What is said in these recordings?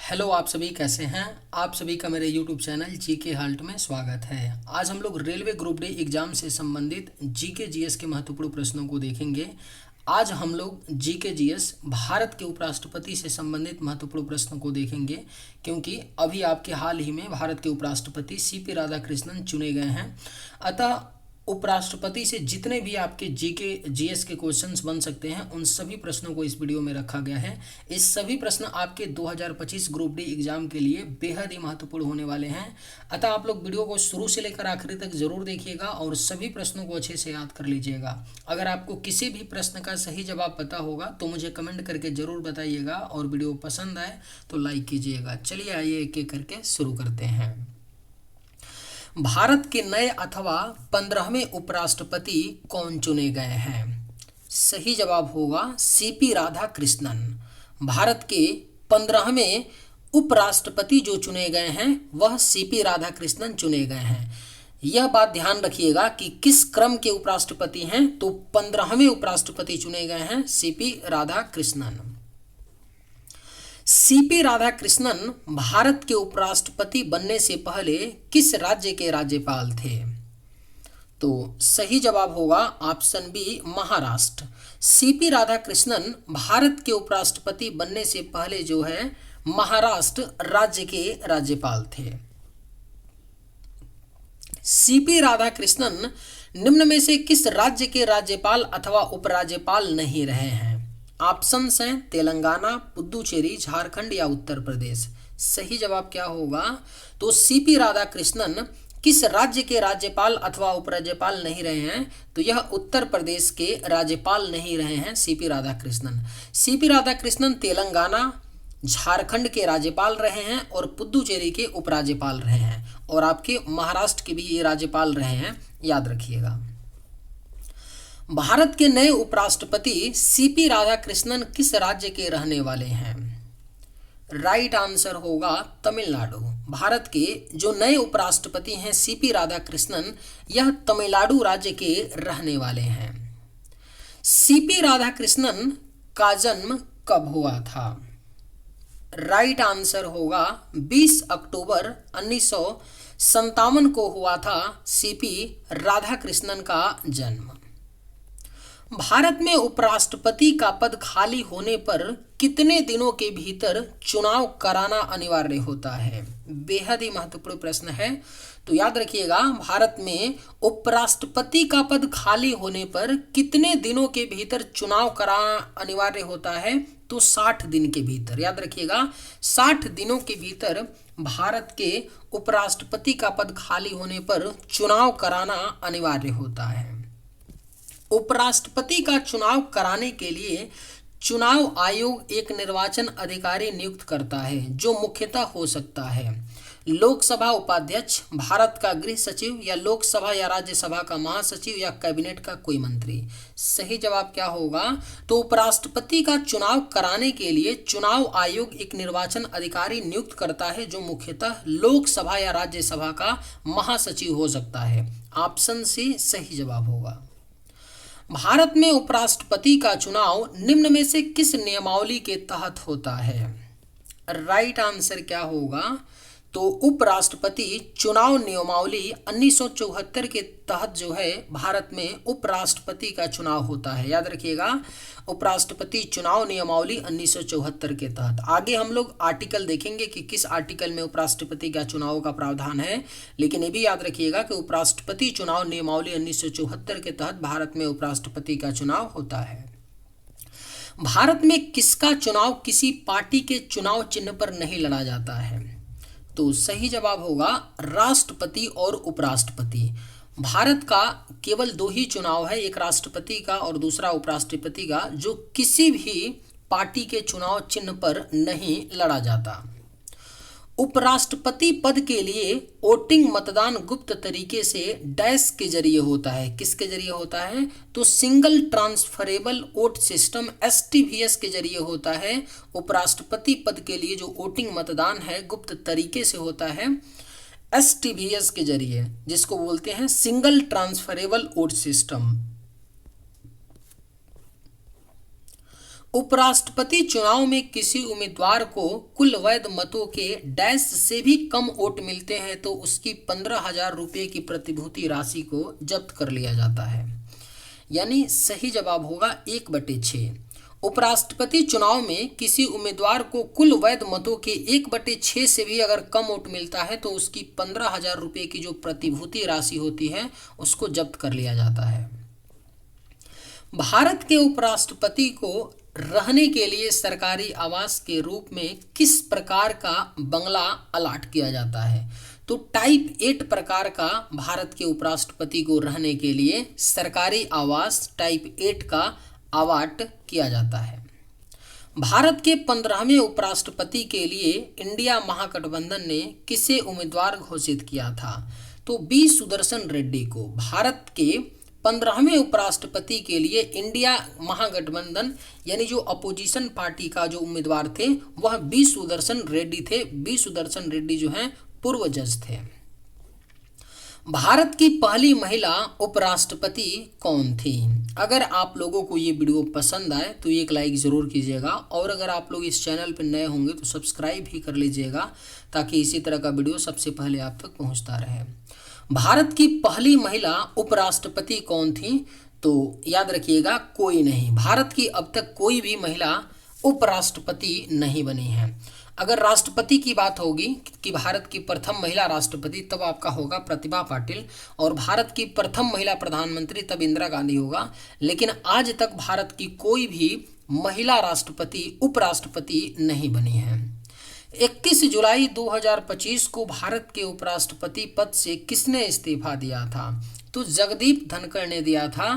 Hello, आप सभी कैसे हैं। आप सभी का मेरे यूट्यूब चैनल जीके हाल्ट में स्वागत है। आज हम लोग रेलवे ग्रुप डी एग्जाम से संबंधित जीके जीएस के महत्वपूर्ण प्रश्नों को देखेंगे। आज हम लोग जीके जीएस भारत के उपराष्ट्रपति से संबंधित महत्वपूर्ण प्रश्नों को देखेंगे, क्योंकि अभी आपके हाल ही में भारत के उपराष्ट्रपति सीपी राधाकृष्णन चुने गए हैं। अतः उपराष्ट्रपति से जितने भी आपके जीके जीएस के क्वेश्चंस बन सकते हैं, उन सभी प्रश्नों को इस वीडियो में रखा गया है। इस सभी प्रश्न आपके 2025 ग्रुप डी एग्जाम के लिए बेहद ही महत्वपूर्ण होने वाले हैं। अतः आप लोग वीडियो को शुरू से लेकर आखिरी तक जरूर देखिएगा और सभी प्रश्नों को अच्छे से याद कर लीजिएगा। अगर आपको किसी भी प्रश्न का सही जवाब पता होगा तो मुझे कमेंट करके जरूर बताइएगा, और वीडियो पसंद आए तो लाइक कीजिएगा। चलिए आइए एक एक करके शुरू करते हैं। भारत के नए अथवा 15वें उपराष्ट्रपति कौन चुने गए हैं? सही जवाब होगा सीपी राधाकृष्णन। भारत के 15वें उपराष्ट्रपति जो चुने गए हैं वह सीपी राधाकृष्णन चुने गए हैं। यह बात ध्यान रखिएगा कि किस क्रम के उपराष्ट्रपति हैं, तो 15वें उपराष्ट्रपति चुने गए हैं सीपी राधाकृष्णन। सीपी राधाकृष्णन भारत के उपराष्ट्रपति बनने से पहले किस राज्य के राज्यपाल थे? तो सही जवाब होगा option B, Maharashtra. CP Radhakrishnan Bharat के उपराष्ट्रपति बनने से पहले जो है महाराष्ट्र राज्य के राज्यपाल थे। सीपी राधाकृष्णन निम्न में से किस राज्य के राज्यपाल अथवा उपराज्यपाल नहीं रहे हैं? ऑप्शंस हैं तेलंगाना, पुदुचेरी, झारखंड या उत्तर प्रदेश। सही जवाब क्या होगा? तो सीपी राधाकृष्णन किस राज्य के राज्यपाल अथवा उपराज्यपाल नहीं रहे हैं? तो यह उत्तर प्रदेश के राज्यपाल नहीं रहे हैं सीपी राधाकृष्णन। सीपी राधाकृष्णन तेलंगाना, झारखंड के राज्यपाल रहे हैं और पुदुचेरी के उपराज्यपाल रहे हैं, और आपके महाराष्ट्र के भी ये राज्यपाल रहे हैं, याद रखिएगा। भारत के नए उपराष्ट्रपति सीपी राधाकृष्णन किस राज्य के रहने वाले हैं? राइट आंसर होगा तमिलनाडु। भारत के जो नए उपराष्ट्रपति हैं सीपी राधाकृष्णन, यह तमिलनाडु राज्य के रहने वाले हैं। सीपी राधाकृष्णन का जन्म कब हुआ था? राइट आंसर होगा 20 अक्टूबर 1957 को हुआ था सीपी राधाकृष्णन का जन्म। भारत में उपराष्ट्रपति का पद खाली होने पर कितने दिनों के भीतर चुनाव कराना अनिवार्य होता है? बेहद ही महत्वपूर्ण प्रश्न है, तो याद रखिएगा। भारत में उपराष्ट्रपति का पद खाली होने पर कितने दिनों के भीतर चुनाव कराना अनिवार्य होता है? तो 60 दिन के भीतर। याद रखिएगा, 60 दिनों के भीतर भारत के उपराष्ट्रपति का पद खाली होने पर चुनाव कराना अनिवार्य होता है। उपराष्ट्रपति का चुनाव कराने के लिए चुनाव आयोग एक निर्वाचन अधिकारी नियुक्त करता है, जो मुख्यतः हो सकता है लोकसभा उपाध्यक्ष, भारत का गृह सचिव, या लोकसभा या राज्यसभा का महासचिव, या कैबिनेट का कोई मंत्री। सही जवाब क्या होगा? तो उपराष्ट्रपति का चुनाव कराने के लिए चुनाव आयोग एक निर्वाचन अधिकारी नियुक्त करता है, जो मुख्यतः लोकसभा या राज्यसभा का महासचिव हो सकता है। ऑप्शन सी सही जवाब होगा। भारत में उपराष्ट्रपति का चुनाव निम्न में से किस नियमावली के तहत होता है? राइट आंसर क्या होगा? तो उपराष्ट्रपति चुनाव नियमावली 1974 के तहत जो है भारत में उपराष्ट्रपति का चुनाव होता है। याद रखिएगा, उपराष्ट्रपति चुनाव नियमावली 1974 के तहत। आगे हम लोग आर्टिकल देखेंगे कि किस आर्टिकल में उपराष्ट्रपति का चुनाव का प्रावधान है, लेकिन ये भी याद रखिएगा कि उपराष्ट्रपति चुनाव नियमावली 1974 के तहत भारत में उपराष्ट्रपति का चुनाव होता है। भारत में किसका चुनाव किसी पार्टी के चुनाव चिन्ह पर नहीं लड़ा जाता है? तो सही जवाब होगा राष्ट्रपति और उपराष्ट्रपति। भारत का केवल 2 ही चुनाव है, एक राष्ट्रपति का और दूसरा उपराष्ट्रपति का, जो किसी भी पार्टी के चुनाव चिन्ह पर नहीं लड़ा जाता। उपराष्ट्रपति पद के लिए वोटिंग मतदान गुप्त तरीके से डैश के जरिए होता है। किसके जरिए होता है? तो single transferable vote system STVS के जरिए होता है। उपराष्ट्रपति पद के लिए जो वोटिंग मतदान है गुप्त तरीके से होता है STVS के जरिए, जिसको बोलते हैं सिंगल ट्रांसफरेबल वोट सिस्टम। उपराष्ट्रपति चुनाव में किसी उम्मीदवार को कुल वैध मतों के डैश से भी कम वोट मिलते हैं तो उसकी 15,000 रुपये की प्रतिभूति राशि को जब्त कर लिया जाता है। यानी सही जवाब होगा 1/6। उपराष्ट्रपति चुनाव में किसी उम्मीदवार को कुल वैध मतों के 1/6 से भी अगर कम वोट मिलता है तो उसकी 15,000 रुपये की जो प्रतिभूति राशि होती है उसको जब्त कर लिया जाता है। भारत के उपराष्ट्रपति को रहने के लिए सरकारी आवास के रूप में किस प्रकार का बंगला अलाट किया जाता है? तो टाइप 8 प्रकार का भारत के उपराष्ट्रपति को रहने के लिए सरकारी आवास टाइप 8 का अलाट किया जाता है। भारत के 15वें उपराष्ट्रपति के लिए इंडिया महागठबंधन ने किसे उम्मीदवार घोषित किया था? तो बी सुदर्शन रेड्डी को। भारत के 15वें उपराष्ट्रपति के लिए इंडिया महागठबंधन यानी जो अपोजिशन पार्टी का जो उम्मीदवार थे वह बी सुदर्शन रेड्डी थे। बी सुदर्शन रेड्डी जो हैं पूर्व जज थे। भारत की पहली महिला उपराष्ट्रपति कौन थी? अगर आप लोगों को ये वीडियो पसंद आए तो एक लाइक ज़रूर कीजिएगा और अगर आप लोग इस चैनल पर नए होंगे तो सब्सक्राइब भी कर लीजिएगा ताकि इसी तरह का वीडियो सबसे पहले आप तक पहुंचता रहे। भारत की पहली महिला उपराष्ट्रपति कौन थी? तो याद रखिएगा कोई नहीं। भारत की अब तक कोई भी महिला उपराष्ट्रपति नहीं बनी है। अगर राष्ट्रपति की बात होगी कि भारत की प्रथम महिला राष्ट्रपति तब आपका होगा प्रतिभा पाटिल और भारत की प्रथम महिला प्रधानमंत्री तब इंदिरा गांधी होगा। लेकिन आज तक भारत की कोई भी महिला राष्ट्रपति उपराष्ट्रपति नहीं बनी है। 21 जुलाई 2025 को भारत के उपराष्ट्रपति पद से किसने इस्तीफा दिया था? तो जगदीप धनखड़ ने दिया था।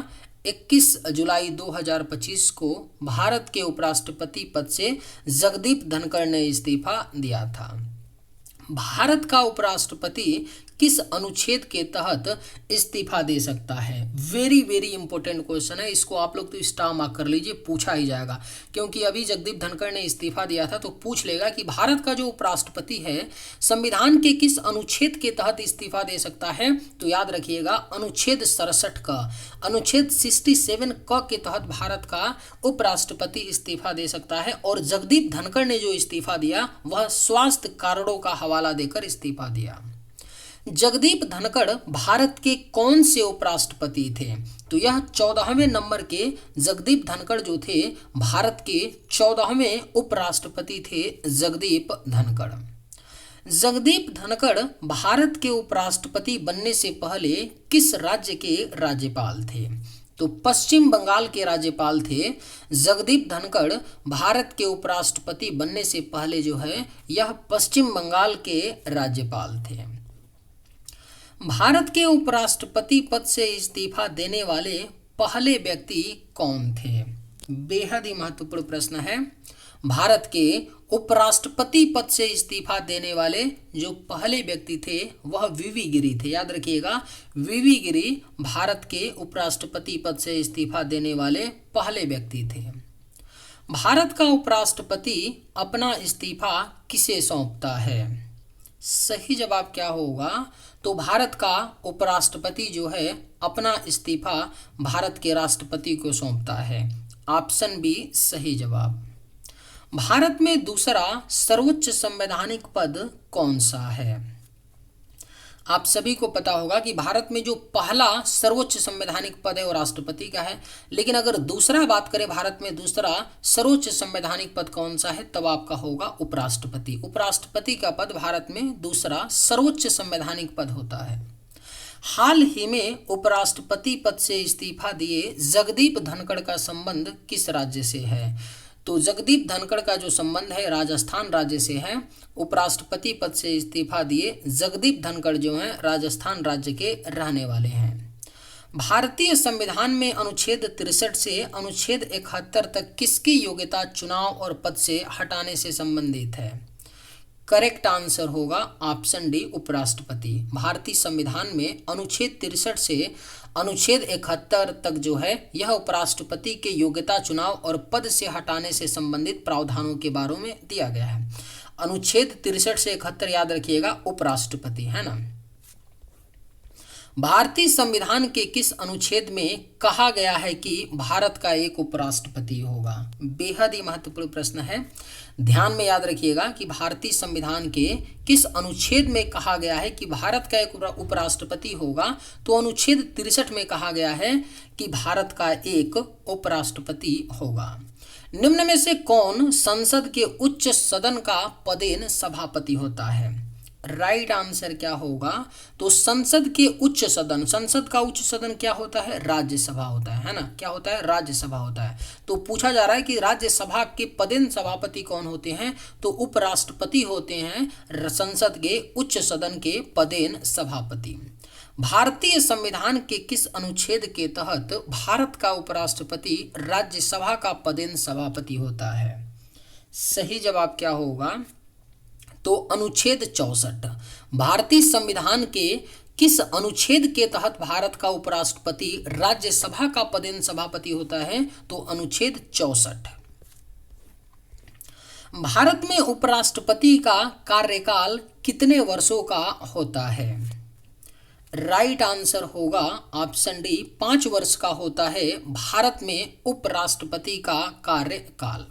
21 जुलाई 2025 को भारत के उपराष्ट्रपति पद से जगदीप धनखड़ ने इस्तीफा दिया था। भारत का उपराष्ट्रपति किस अनुच्छेद के तहत इस्तीफा दे सकता है? वेरी वेरी इंपॉर्टेंट क्वेश्चन है। इसको आप लोग तो स्टार मार्क कर लीजिए, पूछा ही जाएगा क्योंकि अभी जगदीप धनखड़ ने इस्तीफा दिया था तो पूछ लेगा कि भारत का जो उपराष्ट्रपति है संविधान के किस अनुच्छेद के तहत इस्तीफा दे सकता है? तो याद रखिएगा अनुच्छेद 67 का, अनुच्छेद 67 क के तहत भारत का उपराष्ट्रपति इस्तीफा दे सकता है। और जगदीप धनखड़ ने जो इस्तीफा दिया वह स्वास्थ्य कारणों का हवाला देकर इस्तीफा दिया। जगदीप धनखड़ भारत के कौन से उपराष्ट्रपति थे? तो यह 14वें नंबर के जगदीप धनखड़ जो थे भारत के 14वें उपराष्ट्रपति थे जगदीप धनखड़। जगदीप धनखड़ भारत के उपराष्ट्रपति बनने से पहले किस राज्य के राज्यपाल थे? तो पश्चिम बंगाल के राज्यपाल थे। जगदीप धनखड़ भारत के उपराष्ट्रपति बनने से पहले जो है यह पश्चिम बंगाल के राज्यपाल थे। भारत के उपराष्ट्रपति पद से इस्तीफा देने वाले पहले व्यक्ति कौन थे? बेहद ही महत्वपूर्ण प्रश्न है। भारत के उपराष्ट्रपति पद से इस्तीफा देने वाले जो पहले व्यक्ति थे वह वीवी गिरी थे। याद रखिएगा वीवी गिरी भारत के उपराष्ट्रपति पद से इस्तीफा देने वाले पहले व्यक्ति थे। भारत का उपराष्ट्रपति अपना इस्तीफा किसे सौंपता है? सही जवाब क्या होगा? तो भारत का उपराष्ट्रपति जो है अपना इस्तीफा भारत के राष्ट्रपति को सौंपता है। ऑप्शन बी सही जवाब। भारत में दूसरा सर्वोच्च संवैधानिक पद कौन सा है? आप सभी को पता होगा कि भारत में जो पहला सर्वोच्च संवैधानिक पद है वो राष्ट्रपति का है। लेकिन अगर दूसरा बात करें भारत में दूसरा सर्वोच्च संवैधानिक पद कौन सा है तब आपका होगा उपराष्ट्रपति। उपराष्ट्रपति का पद भारत में दूसरा सर्वोच्च संवैधानिक पद होता है। हाल ही में उपराष्ट्रपति पद से इस्तीफा दिए जगदीप धनखड़ का संबंध किस राज्य से है? तो जगदीप धनखड़ का जो संबंध है राजस्थान राज्य से है। उपराष्ट्रपति पद से इस्तीफा दिए जगदीप धनखड़ जो हैं राजस्थान राज्य के रहने वाले हैं। भारतीय संविधान में अनुच्छेद 63 से अनुच्छेद 71 तक किसकी योग्यता चुनाव और पद से हटाने से संबंधित है? करेक्ट आंसर होगा ऑप्शन डी उपराष्ट्रपति। भारतीय संविधान में अनुच्छेद 63 से अनुच्छेद 71 तक जो है यह उपराष्ट्रपति के योग्यता चुनाव और पद से हटाने से संबंधित प्रावधानों के बारे में दिया गया है। अनुच्छेद 63 से 71 याद रखिएगा उपराष्ट्रपति है ना। भारतीय संविधान के किस अनुच्छेद में कहा गया है कि भारत का एक उपराष्ट्रपति होगा? बेहद ही महत्वपूर्ण प्रश्न है, ध्यान में याद रखिएगा कि भारतीय संविधान के किस अनुच्छेद में कहा गया है कि भारत का एक उपराष्ट्रपति होगा। तो अनुच्छेद 63 में कहा गया है कि भारत का एक उपराष्ट्रपति होगा। निम्न में से कौन संसद के उच्च सदन का पदेन सभापति होता है? राइट आंसर क्या होगा? तो संसद के उच्च सदन, संसद का उच्च सदन क्या होता है? राज्यसभा होता है ना? क्या होता है? राज्यसभा होता है। तो पूछा जा रहा है कि राज्यसभा के पदेन सभापति कौन होते हैं? तो उपराष्ट्रपति होते हैं संसद के उच्च सदन के पदेन सभापति। भारतीय संविधान के किस अनुच्छेद के तहत भारत का उपराष्ट्रपति राज्यसभा का पदेन सभापति होता है? सही जवाब क्या होगा? तो अनुच्छेद 64। भारतीय संविधान के किस अनुच्छेद के तहत भारत का उपराष्ट्रपति राज्यसभा का पदेन सभापति होता है? तो अनुच्छेद 64। भारत में उपराष्ट्रपति का कार्यकाल कितने वर्षों का होता है? राइट आंसर होगा ऑप्शन डी, 5 वर्ष का होता है भारत में उपराष्ट्रपति का कार्यकाल।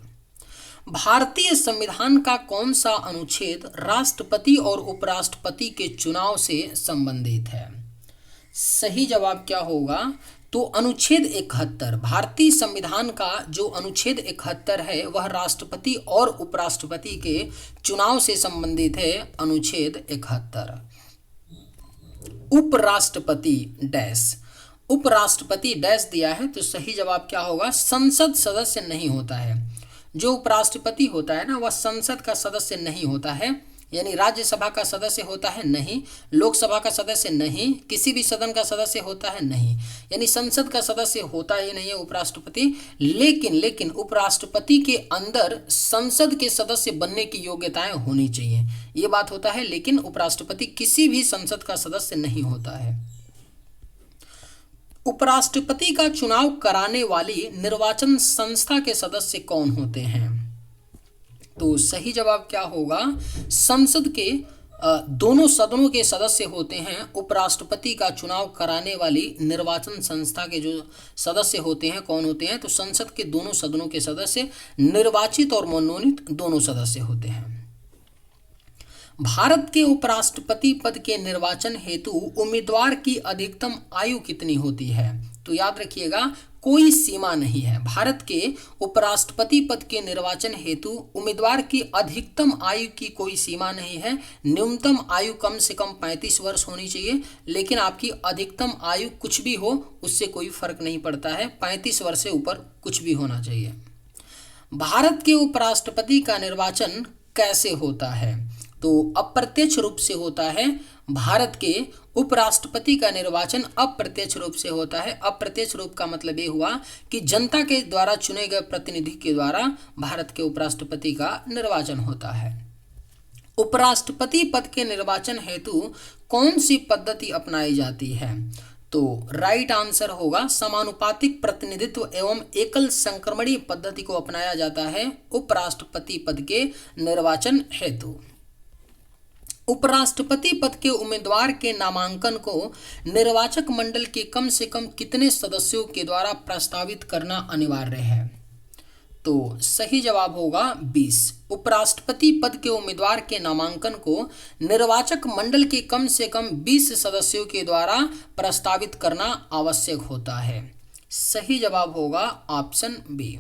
भारतीय संविधान का कौन सा अनुच्छेद राष्ट्रपति और उपराष्ट्रपति के चुनाव से संबंधित है? सही जवाब क्या होगा? तो अनुच्छेद 71। भारतीय संविधान का जो अनुच्छेद 71 है वह राष्ट्रपति और उपराष्ट्रपति के चुनाव से संबंधित है। अनुच्छेद 71। उपराष्ट्रपति डैश, उपराष्ट्रपति डैश दिया है तो सही जवाब क्या होगा? संसद सदस्य नहीं होता है। जो उपराष्ट्रपति होता है ना वह संसद का सदस्य नहीं होता है, यानी राज्यसभा का सदस्य होता है नहीं, लोकसभा का सदस्य नहीं, किसी भी सदन का सदस्य होता है नहीं, यानी संसद का सदस्य होता ही नहीं है उपराष्ट्रपति। लेकिन उपराष्ट्रपति के अंदर संसद के सदस्य बनने की योग्यताएं होनी चाहिए, ये बात होता है। लेकिन उपराष्ट्रपति किसी भी संसद का सदस्य नहीं होता है। उपराष्ट्रपति का चुनाव कराने वाली निर्वाचन संस्था के सदस्य कौन होते हैं? तो सही जवाब क्या होगा? संसद के दोनों सदनों के सदस्य होते हैं। उपराष्ट्रपति का चुनाव कराने वाली निर्वाचन संस्था के जो सदस्य होते हैं कौन होते हैं? तो संसद के दोनों सदनों के सदस्य निर्वाचित और मनोनीत दोनों सदस्य होते हैं। भारत के उपराष्ट्रपति पद के निर्वाचन हेतु उम्मीदवार की अधिकतम आयु कितनी होती है? तो याद रखिएगा कोई सीमा नहीं है। भारत के उपराष्ट्रपति पद के निर्वाचन हेतु उम्मीदवार की अधिकतम आयु की कोई सीमा नहीं है। न्यूनतम आयु कम से कम 35 वर्ष होनी चाहिए, लेकिन आपकी अधिकतम आयु कुछ भी हो उससे कोई फर्क नहीं पड़ता है, 35 वर्ष से ऊपर कुछ भी होना चाहिए। भारत के उपराष्ट्रपति का निर्वाचन कैसे होता है? तो अप्रत्यक्ष रूप से होता है। भारत के उपराष्ट्रपति का निर्वाचन अप्रत्यक्ष रूप से होता है। अप्रत्यक्ष रूप का मतलब ये हुआ कि जनता के द्वारा चुने गए प्रतिनिधि के द्वारा भारत के उपराष्ट्रपति का निर्वाचन होता है। उपराष्ट्रपति पद के निर्वाचन हेतु कौन सी पद्धति अपनाई जाती है? तो राइट आंसर होगा समानुपातिक प्रतिनिधित्व एवं एकल संक्रमणीय पद्धति को अपनाया जाता है उपराष्ट्रपति पद के निर्वाचन हेतु। उपराष्ट्रपति पद के उम्मीदवार के नामांकन को निर्वाचक मंडल के कम से कम कितने सदस्यों के द्वारा प्रस्तावित करना अनिवार्य है? तो सही जवाब होगा 20। उपराष्ट्रपति पद के उम्मीदवार के नामांकन को निर्वाचक मंडल के कम से कम 20 सदस्यों के द्वारा प्रस्तावित करना आवश्यक होता है। सही जवाब होगा ऑप्शन बी।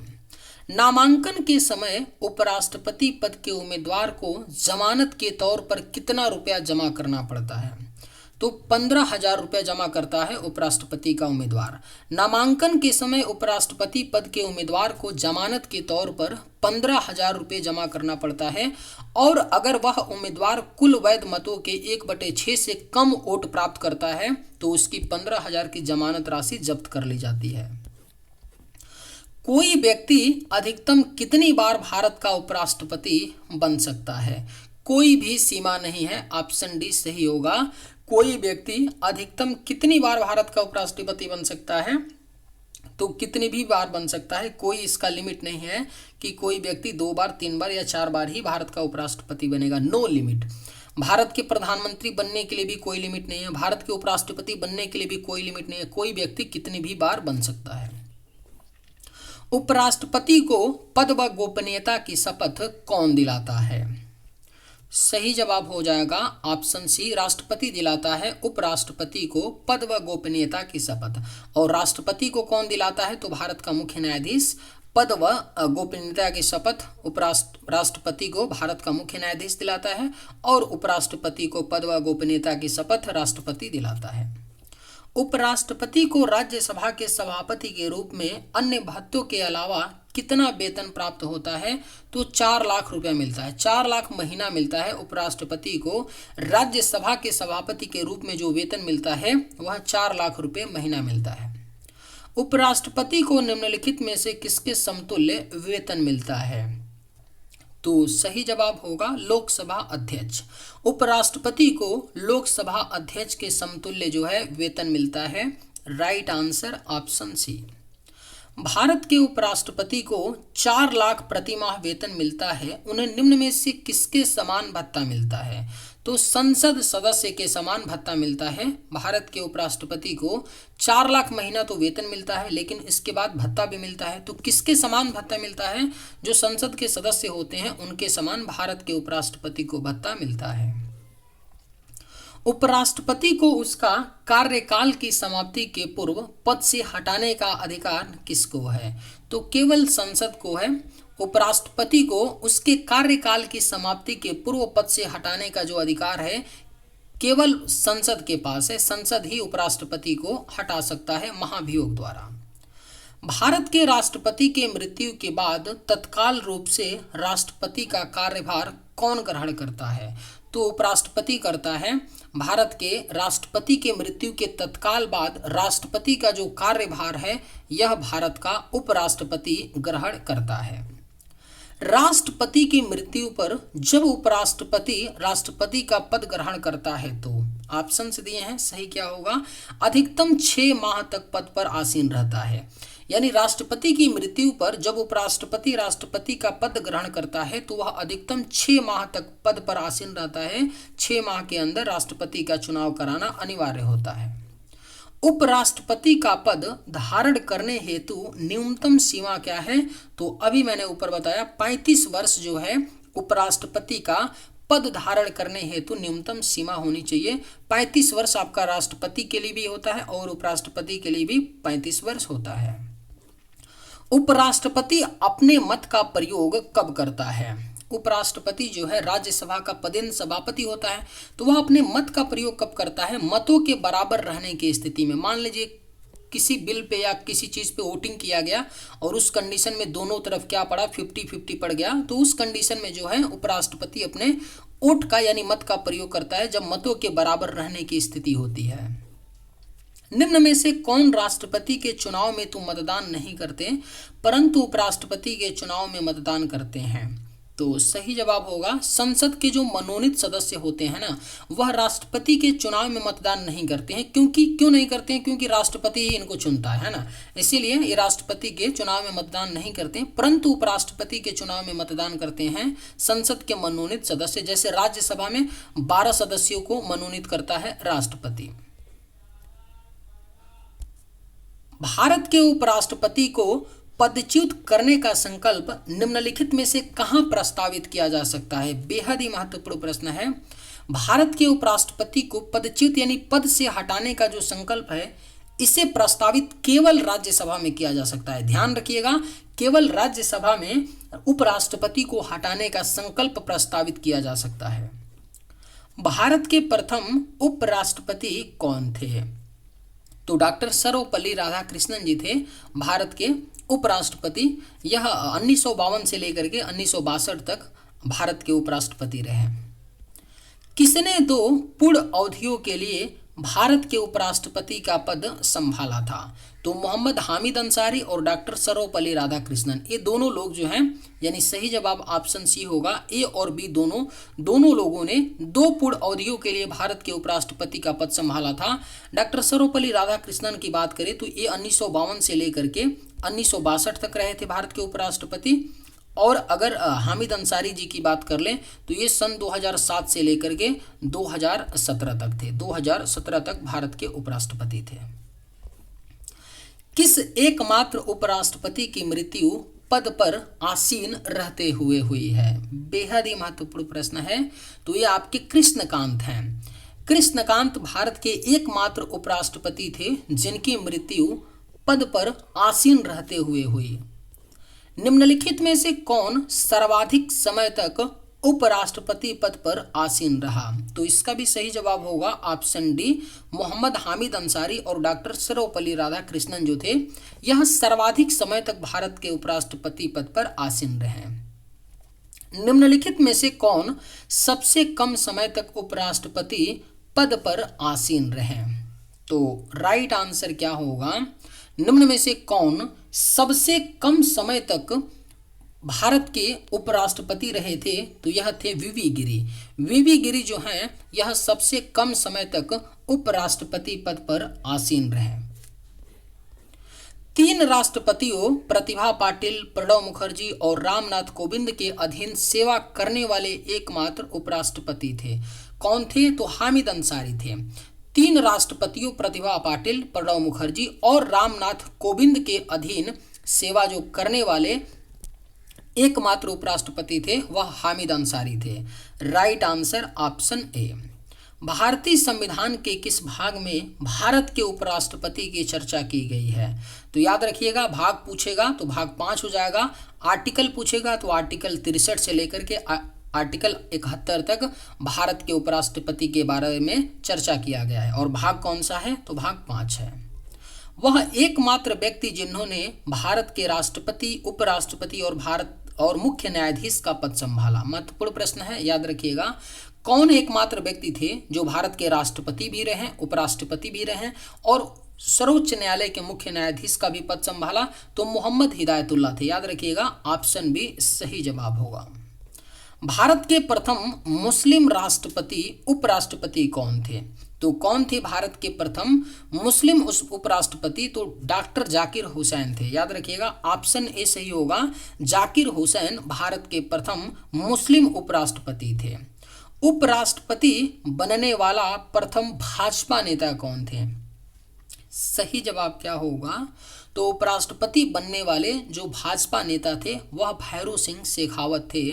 नामांकन के समय उपराष्ट्रपति पद के उम्मीदवार को जमानत के तौर पर कितना रुपया जमा करना पड़ता है? तो 15,000 रुपया जमा करता है उपराष्ट्रपति का उम्मीदवार। नामांकन के समय उपराष्ट्रपति पद के उम्मीदवार को जमानत के तौर पर 15,000 रुपये जमा करना पड़ता है, और अगर वह उम्मीदवार कुल वैध मतों के 1/6 से कम वोट प्राप्त करता है तो उसकी 15,000 की जमानत राशि जब्त कर ली जाती है। कोई व्यक्ति अधिकतम कितनी बार भारत का उपराष्ट्रपति बन सकता है? कोई भी सीमा नहीं है, ऑप्शन डी सही होगा। कोई व्यक्ति अधिकतम कितनी बार भारत का उपराष्ट्रपति बन सकता है? तो कितनी भी बार बन सकता है, कोई इसका लिमिट नहीं है कि कोई व्यक्ति 2 बार 3 बार या 4 बार ही भारत का उपराष्ट्रपति बनेगा, नो लिमिट। भारत के प्रधानमंत्री बनने के लिए भी कोई लिमिट नहीं है, भारत के उपराष्ट्रपति बनने के लिए भी कोई लिमिट नहीं है, कोई व्यक्ति कितनी भी बार बन सकता है। उपराष्ट्रपति को पद व गोपनीयता की शपथ कौन दिलाता है? सही जवाब हो जाएगा ऑप्शन सी, राष्ट्रपति दिलाता है उपराष्ट्रपति को पद व गोपनीयता की शपथ। और राष्ट्रपति को कौन दिलाता है? तो भारत का मुख्य न्यायाधीश पद व गोपनीयता की शपथ राष्ट्रपति को भारत का मुख्य न्यायाधीश दिलाता है, और उपराष्ट्रपति को पद व गोपनीयता की शपथ राष्ट्रपति दिलाता है। उपराष्ट्रपति को राज्यसभा के सभापति के रूप में अन्य भत्तों के अलावा कितना वेतन प्राप्त होता है? तो 4 लाख रुपया मिलता है, 4 लाख महीना मिलता है उपराष्ट्रपति को। राज्यसभा के सभापति के रूप में जो वेतन मिलता है वह 4 लाख रुपये महीना मिलता है। उपराष्ट्रपति को निम्नलिखित में से किसके समतुल्य वेतन मिलता है? तो सही जवाब होगा लोकसभा अध्यक्ष। उपराष्ट्रपति को लोकसभा अध्यक्ष के समतुल्य जो है वेतन मिलता है। Right answer option C. Bharat के उपराष्ट्रपति को 4 लाख प्रतिमाह वेतन मिलता है, उन्हें निम्न में से किसके समान भत्ता मिलता है? तो संसद सदस्य के समान भत्ता मिलता है। भारत के उपराष्ट्रपति को 4 लाख महीना तो वेतन मिलता है, लेकिन इसके बाद भत्ता भी मिलता है। तो किसके समान भत्ता मिलता है? जो संसद के सदस्य होते हैं उनके समान भारत के उपराष्ट्रपति को भत्ता मिलता है। उपराष्ट्रपति को उसका कार्यकाल की समाप्ति के पूर्व पद से हटाने का अधिकार किसको है? तो केवल संसद को है। उपराष्ट्रपति को उसके कार्यकाल की समाप्ति के पूर्व पद से हटाने का जो अधिकार है केवल संसद के पास है। संसद ही उपराष्ट्रपति को हटा सकता है महाभियोग द्वारा। भारत के राष्ट्रपति के मृत्यु के बाद तत्काल रूप से राष्ट्रपति का कार्यभार कौन ग्रहण करता है? तो उपराष्ट्रपति करता है। भारत के राष्ट्रपति के मृत्यु के तत्काल बाद राष्ट्रपति का जो कार्यभार है यह भारत का उपराष्ट्रपति ग्रहण करता है। राष्ट्रपति की मृत्यु पर जब उपराष्ट्रपति राष्ट्रपति का पद ग्रहण करता है तो ऑप्शन दिए हैं, सही क्या होगा? अधिकतम 6 माह तक पद पर आसीन रहता है। यानी राष्ट्रपति की मृत्यु पर जब उपराष्ट्रपति राष्ट्रपति का पद ग्रहण करता है तो वह अधिकतम 6 माह तक पद पर आसीन रहता है। 6 माह के अंदर राष्ट्रपति का चुनाव कराना अनिवार्य होता है। उपराष्ट्रपति का पद धारण करने हेतु न्यूनतम सीमा क्या है? तो अभी मैंने ऊपर बताया 35 वर्ष जो है उपराष्ट्रपति का पद धारण करने हेतु न्यूनतम सीमा होनी चाहिए। 35 वर्ष आपका राष्ट्रपति के लिए भी होता है और उपराष्ट्रपति के लिए भी 35 वर्ष होता है। उपराष्ट्रपति अपने मत का प्रयोग कब करता है? उपराष्ट्रपति जो है राज्यसभा का पदेन सभापति होता है, तो वह अपने मत का प्रयोग कब करता है? मतों के बराबर रहने की स्थिति में। मान लीजिए किसी बिल पे या किसी चीज़ पे वोटिंग किया गया और उस कंडीशन में दोनों तरफ क्या पड़ा? 50-50 पड़ गया, तो उस कंडीशन में जो है उपराष्ट्रपति अपने वोट का यानी मत का प्रयोग करता है जब मतों के बराबर रहने की स्थिति होती है। निम्न में से कौन राष्ट्रपति के चुनाव में तो मतदान नहीं करते परंतु उपराष्ट्रपति के चुनाव में मतदान करते हैं? तो सही जवाब होगा संसद के जो मनोनीत सदस्य होते हैं ना वह राष्ट्रपति के चुनाव में मतदान नहीं करते हैं। क्यों नहीं करते हैं? क्योंकि राष्ट्रपति ही इनको चुनता है ना, इसीलिए ये राष्ट्रपति के चुनाव में मतदान नहीं करते हैं। परंतु उपराष्ट्रपति के चुनाव में मतदान करते हैं संसद के मनोनीत सदस्य। जैसे राज्यसभा में 12 सदस्यों को मनोनीत करता है राष्ट्रपति। भारत के उपराष्ट्रपति को पदच्युत करने का संकल्प निम्नलिखित में से कहां प्रस्तावित किया जा सकता है? बेहद ही महत्वपूर्ण प्रश्न है। भारत के उपराष्ट्रपति को पदच्युत यानी पद से हटाने का जो संकल्प है इसे प्रस्तावित केवल राज्यसभा में किया जा सकता है। ध्यान रखिएगा, केवल राज्यसभा में उपराष्ट्रपति को हटाने का संकल्प प्रस्तावित किया जा सकता है। भारत के प्रथम उपराष्ट्रपति कौन थे? तो डॉक्टर सर्वपल्ली राधाकृष्णन जी थे भारत के उपराष्ट्रपति। यह 1952 से लेकर के 1962 तक भारत के उपराष्ट्रपति रहे। किसने 2 पूर्ण अवधियों के लिए भारत के उपराष्ट्रपति का पद संभाला था? तो मोहम्मद हामिद अंसारी और डॉक्टर सर्वपल्ली राधाकृष्णन, ये दोनों लोग जो हैं, यानी सही जवाब ऑप्शन सी होगा। ए और बी दोनों लोगों ने 2 पूर्ण अवधियों के लिए भारत के उपराष्ट्रपति का पद संभाला था। डॉक्टर सर्वपल्ली राधाकृष्णन की बात करें तो ये 1952 से लेकर के 1962 तक रहे थे भारत के उपराष्ट्रपति। और अगर हामिद अंसारी जी की बात कर लें तो ये सन 2007 से लेकर के 2017 तक थे, 2017 तक भारत के उपराष्ट्रपति थे। किस एकमात्र उपराष्ट्रपति की मृत्यु पद पर आसीन रहते हुए हुई है? बेहद ही महत्वपूर्ण प्रश्न है। तो ये आपके कृष्णकांत हैं। कृष्णकांत भारत के एकमात्र उपराष्ट्रपति थे जिनकी मृत्यु पद पर आसीन रहते हुए हुई। निम्नलिखित में से कौन सर्वाधिक समय तक उपराष्ट्रपति पद पर आसीन रहा? तो इसका भी सही जवाब होगा ऑप्शन डी, मोहम्मद हामिद अंसारी और डॉक्टर सर्वपल्ली राधाकृष्णन जो थे, यह सर्वाधिक समय तक भारत के उपराष्ट्रपति पद पर आसीन रहे। निम्नलिखित में से कौन सबसे कम समय तक उपराष्ट्रपति पद पर आसीन रहे? तो राइट आंसर क्या होगा? निम्न में से कौन सबसे कम समय तक भारत के उपराष्ट्रपति रहे थे? तो यह थे वीवी गिरी। वीवी गिरी जो हैं यह सबसे कम समय तक उपराष्ट्रपति पद पर आसीन रहे। 3 राष्ट्रपतियों प्रतिभा पाटिल, प्रणब मुखर्जी और रामनाथ कोविंद के अधीन सेवा करने वाले एकमात्र उपराष्ट्रपति थे। कौन थे? तो हामिद अंसारी थे। 3 राष्ट्रपतियों प्रतिभा पाटिल, प्रणब मुखर्जी और रामनाथ कोविंद के अधीन सेवा जो करने वाले एकमात्र उपराष्ट्रपति थे वह हामिद अंसारी थे। Right answer option A. भारतीय संविधान के किस भाग में भारत के उपराष्ट्रपति की चर्चा की गई है? तो याद रखिएगा, भाग पूछेगा तो भाग 5 हो जाएगा, आर्टिकल पूछेगा तो आर्टिकल 63 से लेकर के आर्टिकल 71 तक भारत के उपराष्ट्रपति के बारे में चर्चा किया गया है। और भाग कौन सा है? तो भाग 5 है। वह एकमात्र व्यक्ति जिन्होंने भारत के राष्ट्रपति, उपराष्ट्रपति और मुख्य न्यायाधीश का पद संभाला। महत्वपूर्ण प्रश्न है, याद रखिएगा। कौन एकमात्र व्यक्ति थे जो भारत के राष्ट्रपति भी रहे, उपराष्ट्रपति भी रहे और सर्वोच्च न्यायालय के मुख्य न्यायाधीश का भी पद संभाला? तो मोहम्मद हिदायतुल्लाह थे। याद रखिएगा, ऑप्शन बी सही जवाब होगा। भारत के प्रथम मुस्लिम राष्ट्रपति उपराष्ट्रपति कौन थे? तो कौन थे भारत के प्रथम मुस्लिम उपराष्ट्रपति? तो डॉक्टर जाकिर हुसैन थे। याद रखिएगा, ऑप्शन ए सही होगा। जाकिर हुसैन भारत के प्रथम मुस्लिम उपराष्ट्रपति थे। उपराष्ट्रपति बनने वाला प्रथम भाजपा नेता कौन थे? सही जवाब क्या होगा? तो उपराष्ट्रपति बनने वाले जो भाजपा नेता थे वह भैरों सिंह शेखावत थे।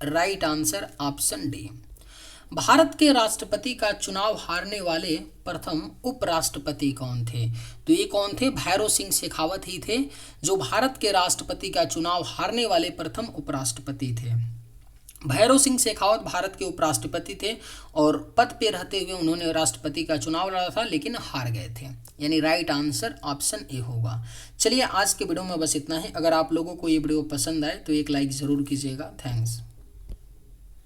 Right answer option D. Bharat के राष्ट्रपति का चुनाव हारने वाले प्रथम उपराष्ट्रपति कौन थे? तो ये कौन थे? भैरों सिंह शेखावत ही थे जो भारत के राष्ट्रपति का चुनाव हारने वाले प्रथम उपराष्ट्रपति थे। भैरों सिंह शेखावत भारत के उपराष्ट्रपति थे और पद पे रहते हुए उन्होंने राष्ट्रपति का चुनाव लड़ा था लेकिन हार गए थे। यानी राइट आंसर ऑप्शन ए होगा। चलिए आज के वीडियो में बस इतना ही। अगर आप लोगों को ये वीडियो पसंद आए तो एक लाइक ज़रूर कीजिएगा। थैंक्स।